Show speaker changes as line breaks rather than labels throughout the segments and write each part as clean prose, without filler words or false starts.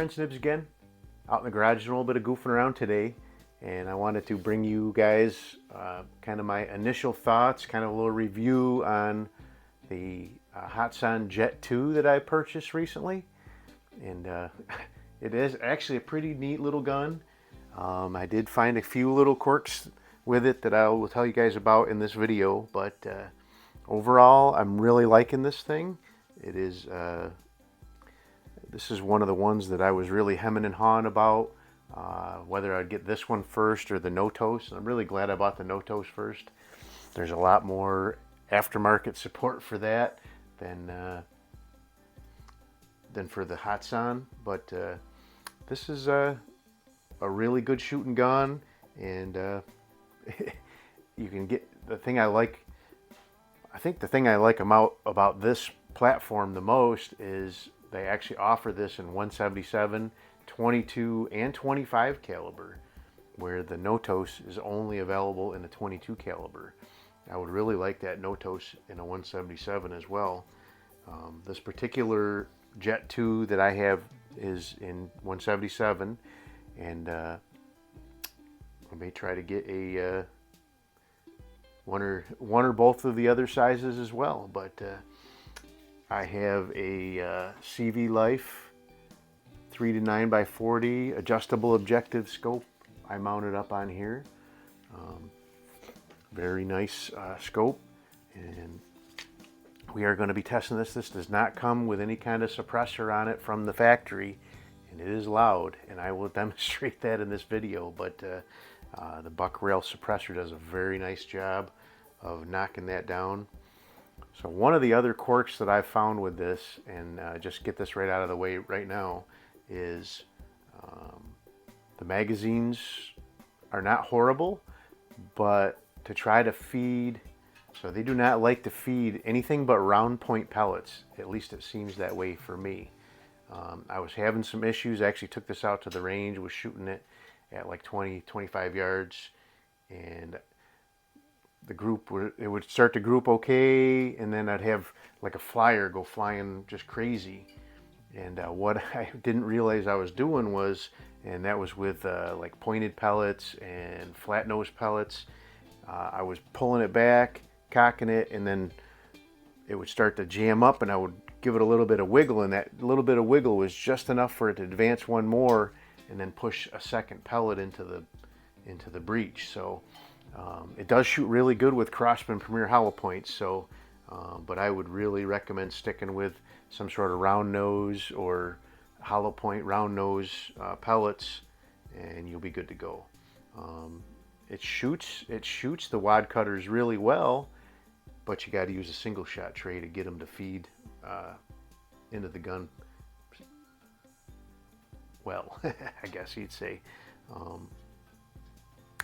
friends, Nibs again, out in the garage doing a little bit of goofing around today, and I wanted to bring you guys kind of my initial thoughts, kind of a little review on the Hatsan Jet 2 that I purchased recently. And it is actually a pretty neat little gun. I did find a few little quirks with it that I will tell you guys about in this video, but overall I'm really liking this thing. It is this is one of the ones that I was really hemming and hawing about, whether I'd get this one first or the Notos. I'm really glad I bought the Notos first. There's a lot more aftermarket support for that than for the Hatsan, but this is a really good shooting gun, and you can get the thing I like. I think the thing I like about this platform the most is they actually offer this in 177, 22, and 25 caliber, where the Notos is only available in the 22 caliber. I would really like that Notos in a 177 as well. This particular Jet 2 that I have is in 177, and I may try to get a one or both of the other sizes as well, but I have a CV Life 3 to 9x40 adjustable objective scope I mounted up on here. Very nice scope, and we are going to be testing this. This does not come with any kind of suppressor on it from the factory, and it is loud, and I will demonstrate that in this video, but the buck rail suppressor does a very nice job of knocking that down. So one of the other quirks that I've found with this, and just get this right out of the way right now, is the magazines are not horrible, but to try to feed, so they do not like to feed anything but round point pellets. At least it seems that way for me. I was having some issues. I actually took this out to the range, was shooting it at like 20-25 yards, and the group it would start to group okay, and then I'd have like a flyer go flying just crazy. And what I didn't realize I was doing was, and that was with like pointed pellets and flat nose pellets, I was pulling it back, cocking it, and then it would start to jam up, and I would give it a little bit of wiggle, and that little bit of wiggle was just enough for it to advance one more and then push a second pellet into the breech. So it does shoot really good with Crossman Premier hollow points, so but I would really recommend sticking with some sort of round nose or hollow point round nose pellets, and you'll be good to go. It shoots the wad cutters really well, but you got to use a single shot tray to get them to feed into the gun well, I guess you'd say.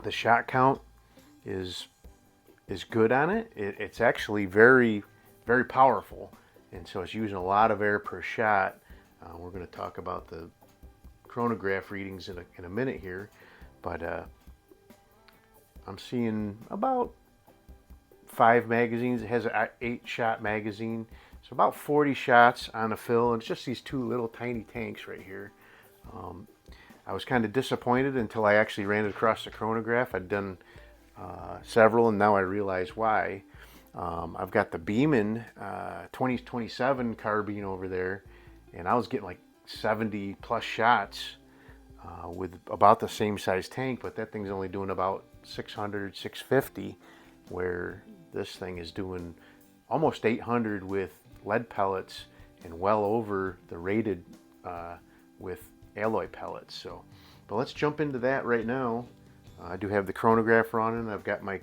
The shot count is good on it. It's actually very, very powerful, and so it's using a lot of air per shot. We're going to talk about the chronograph readings in a minute here, but I'm seeing about 5 magazines. It has an 8-shot magazine, so about 40 shots on a fill, and it's just these 2 little tiny tanks right here. I was kind of disappointed until I actually ran it across the chronograph. I'd done several, and now I realize why. I've got the Beeman 2027 carbine over there, and I was getting like 70 plus shots with about the same size tank, but that thing's only doing about 600, 650, where this thing is doing almost 800 with lead pellets and well over the rated with alloy pellets. So, but let's jump into that right now. I do have the chronograph running. I've got my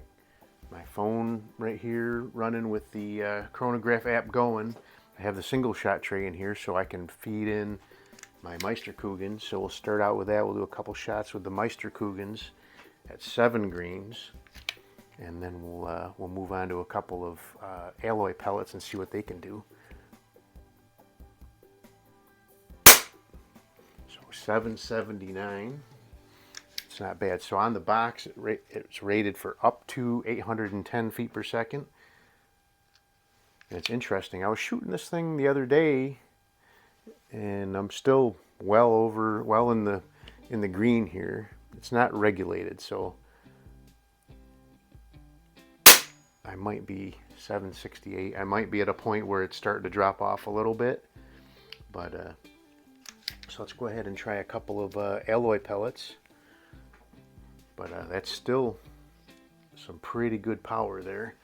phone right here running with the chronograph app going. I have the single shot tray in here so I can feed in my Meisterkugans. So we'll start out with that. We'll do a couple shots with the Meisterkugans at 7 greens, and then we'll move on to a couple of alloy pellets and see what they can do. So 779. It's not bad. So on the box, it's rated for up to 810 feet per second. And it's interesting. I was shooting this thing the other day, and I'm still well in the green here. It's not regulated, so I might be 768. I might be at a point where it's starting to drop off a little bit, but so let's go ahead and try a couple of alloy pellets. But that's still some pretty good power there.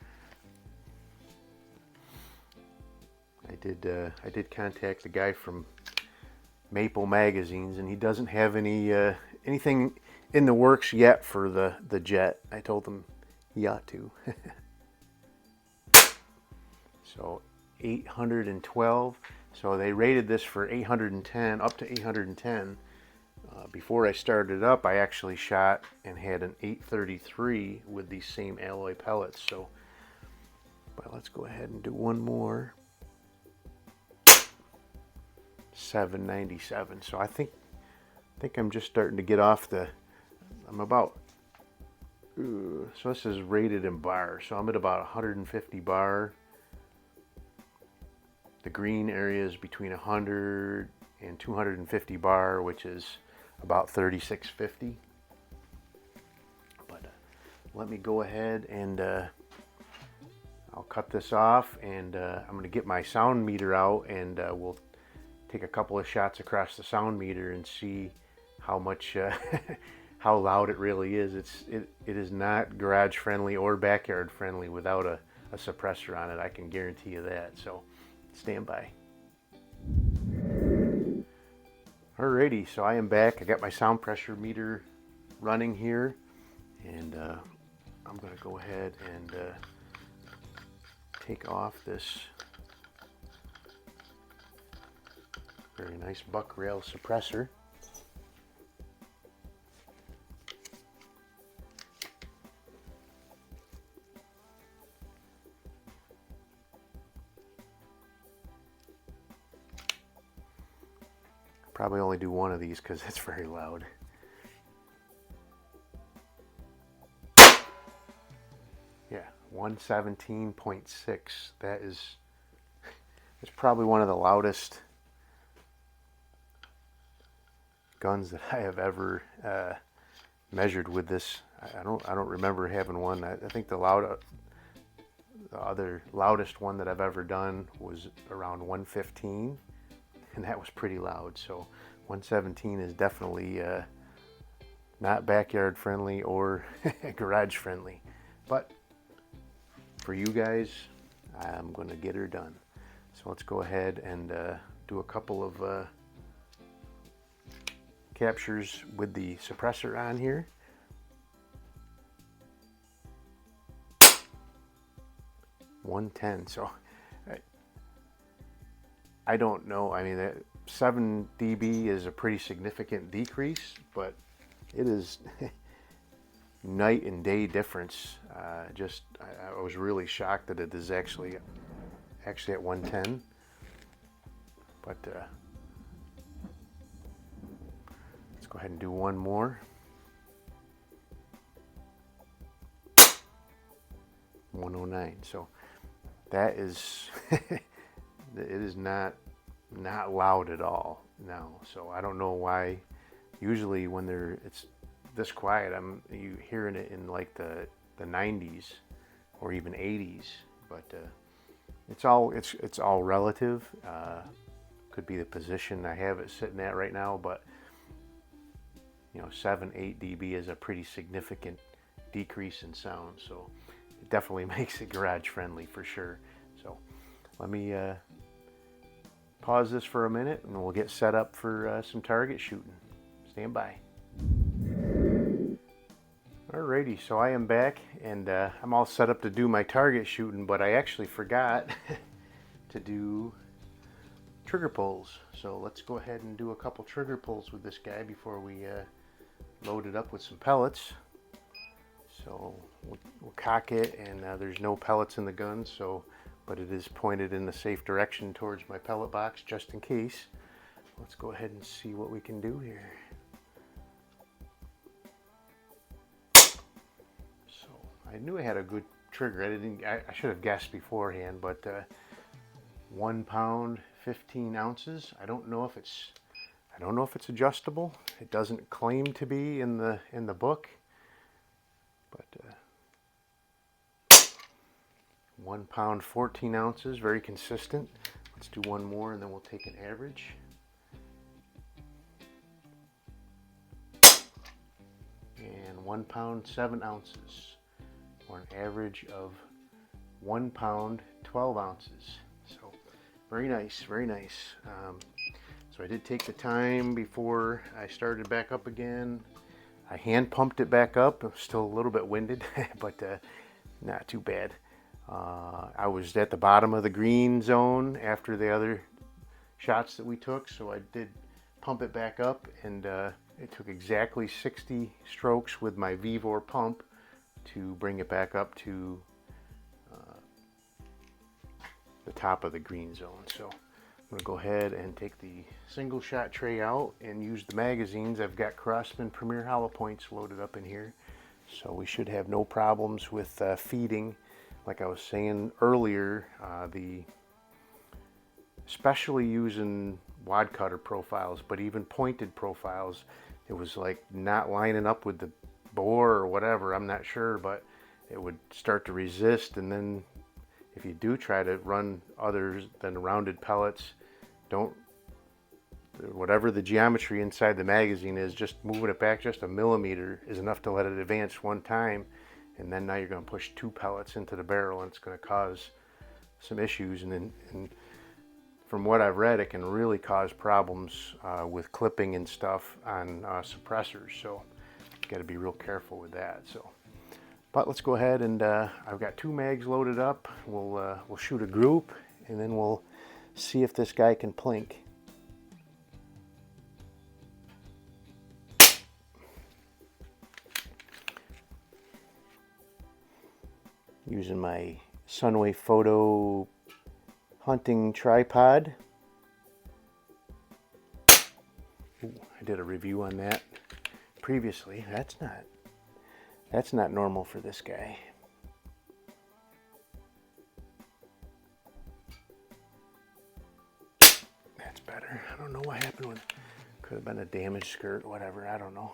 I did contact the guy from Maple Magazines, and he doesn't have anything in the works yet for the Jet. I told him he ought to. So 812. So they rated this for 810, up to 810. Before I started up, I actually shot and had an 833 with these same alloy pellets. So, but let's go ahead and do one more. 797. So I think I'm just starting to get off the. I'm about. So this is rated in bar. So I'm at about 150 bar. The green area is between 100 and 250 bar, which is about 3650. But let me go ahead and I'll cut this off, and I'm going to get my sound meter out, and we'll take a couple of shots across the sound meter and see how much how loud it really is. It is not garage friendly or backyard friendly without a suppressor on it. I can guarantee you that. So stand by. Alrighty, so I am back. I got my sound pressure meter running here, and I'm going to go ahead and take off this very nice buck rail suppressor. Probably only do one of these because it's very loud. Yeah, 117.6. That is, it's probably one of the loudest guns that I have ever measured with this. I don't remember having one. I think the other loudest one that I've ever done was around 115. And that was pretty loud. So 117 is definitely not backyard friendly or garage friendly. But for you guys, I'm going to get her done. So let's go ahead and do a couple of captures with the suppressor on here. .110. So I don't know. I mean, 7 dB is a pretty significant decrease, but it is night and day difference. I was really shocked that it is actually at 110. But let's go ahead and do one more. 109. So that is. It is not loud at all now. So I don't know why. Usually when it's this quiet, you hearing it in like the 90s or even 80s. But it's all relative. Could be the position I have it sitting at right now. But 7-8 dB is a pretty significant decrease in sound. So it definitely makes it garage friendly for sure. So let me pause this for a minute, and we'll get set up for some target shooting. Stand by. Alrighty, so I am back, and I'm all set up to do my target shooting, but I actually forgot to do trigger pulls. So let's go ahead and do a couple trigger pulls with this guy before we load it up with some pellets. So we'll cock it, and there's no pellets in the gun, but it is pointed in the safe direction towards my pellet box just in case. Let's go ahead and see what we can do here. So I knew I had a good trigger. I should have guessed beforehand, but 1 pound, 15 ounces. I don't know if I don't know if it's adjustable. It doesn't claim to be in the book, but 1 pound 14 ounces, very consistent. Let's do one more and then we'll take an average. And 1 pound 7 ounces, or an average of 1 pound 12 ounces. So very nice, very nice. So I did take the time before I started back up again. I hand pumped it back up. I'm still a little bit winded, but not too bad. I was at the bottom of the green zone after the other shots that we took, so I did pump it back up, and it took exactly 60 strokes with my Vivor pump to bring it back up to the top of the green zone. So I'm going to go ahead and take the single shot tray out and use the magazines. I've got Craftsman Premier Hollow Points loaded up in here, so we should have no problems with feeding. Like I was saying earlier, especially using wad cutter profiles, but even pointed profiles, it was like not lining up with the bore or whatever, I'm not sure, but it would start to resist. And then if you do try to run others than rounded pellets, whatever the geometry inside the magazine is, just moving it back just a millimeter is enough to let it advance one time, and then now you're going to push 2 pellets into the barrel, and it's going to cause some issues. And from what I've read, it can really cause problems with clipping and stuff on suppressors, so you got to be real careful with that. So, but let's go ahead, and I've got 2 mags loaded up. We'll shoot a group, and then we'll see if this guy can plink. Using my Sunway Photo hunting tripod. Ooh, I did a review on that previously. That's not normal for this guy. That's better. I don't know what happened with, could have been a damaged skirt, whatever, I don't know.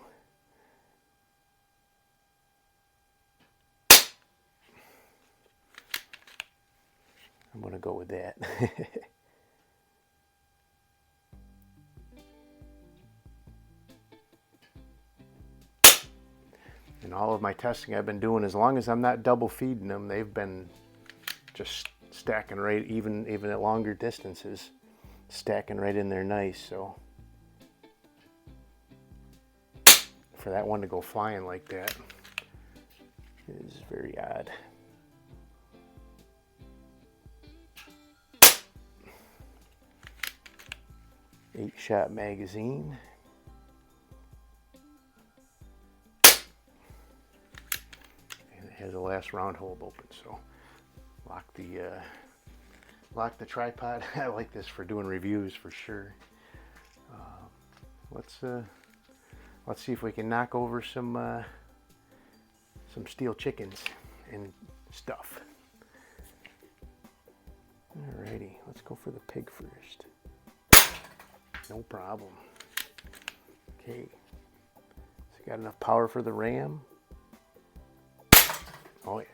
I'm going to go with that. And all of my testing I've been doing, as long as I'm not double feeding them, they've been just stacking right, even at longer distances, stacking right in there nice. So for that one to go flying like that is very odd. Eight-shot magazine. And it has the last round hole open, so lock the tripod. I like this for doing reviews for sure. Let's see if we can knock over some steel chickens and stuff. Alrighty, let's go for the pig first. No problem. Okay, so got enough power for the ram. Oh yeah.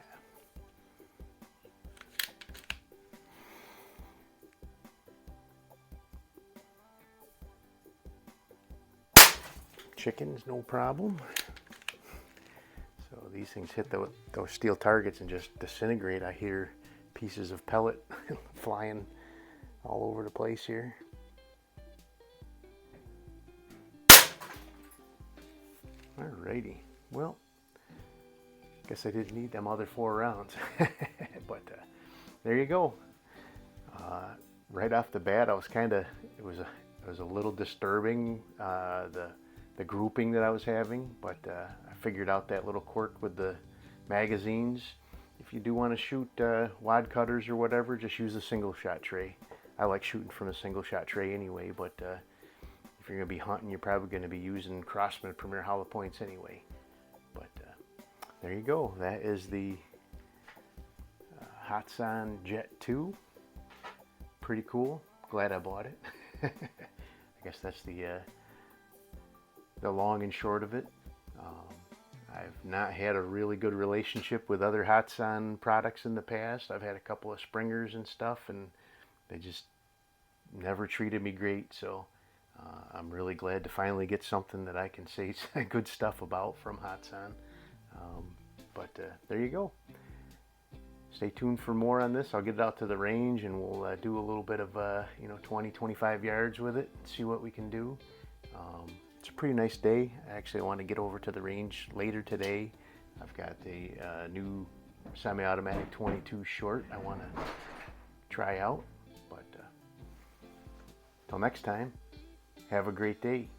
Chickens, no problem. So these things hit those steel targets and just disintegrate. I hear pieces of pellet flying all over the place here. Alrighty, well, guess I didn't need them other 4 rounds, but there you go. Right off the bat, I was it was a little disturbing, the grouping that I was having, but I figured out that little quirk with the magazines. If you do want to shoot wad cutters or whatever, just use a single shot tray. I like shooting from a single shot tray anyway, but if you're going to be hunting, you're probably going to be using Craftsman Premier Hollow Points anyway. But there you go. That is the Hatsan Jet 2. Pretty cool. Glad I bought it. I guess that's the long and short of it. I've not had a really good relationship with other Hatsan products in the past. I've had a couple of Springers and stuff, and they just never treated me great. So I'm really glad to finally get something that I can say good stuff about from Hatsan. But there you go. Stay tuned for more on this. I'll get it out to the range, and we'll do a little bit of 20, 25 yards with it and see what we can do. It's a pretty nice day. Actually, I want to get over to the range later today. I've got a new semi-automatic 22 short I want to try out. But till next time, have a great day.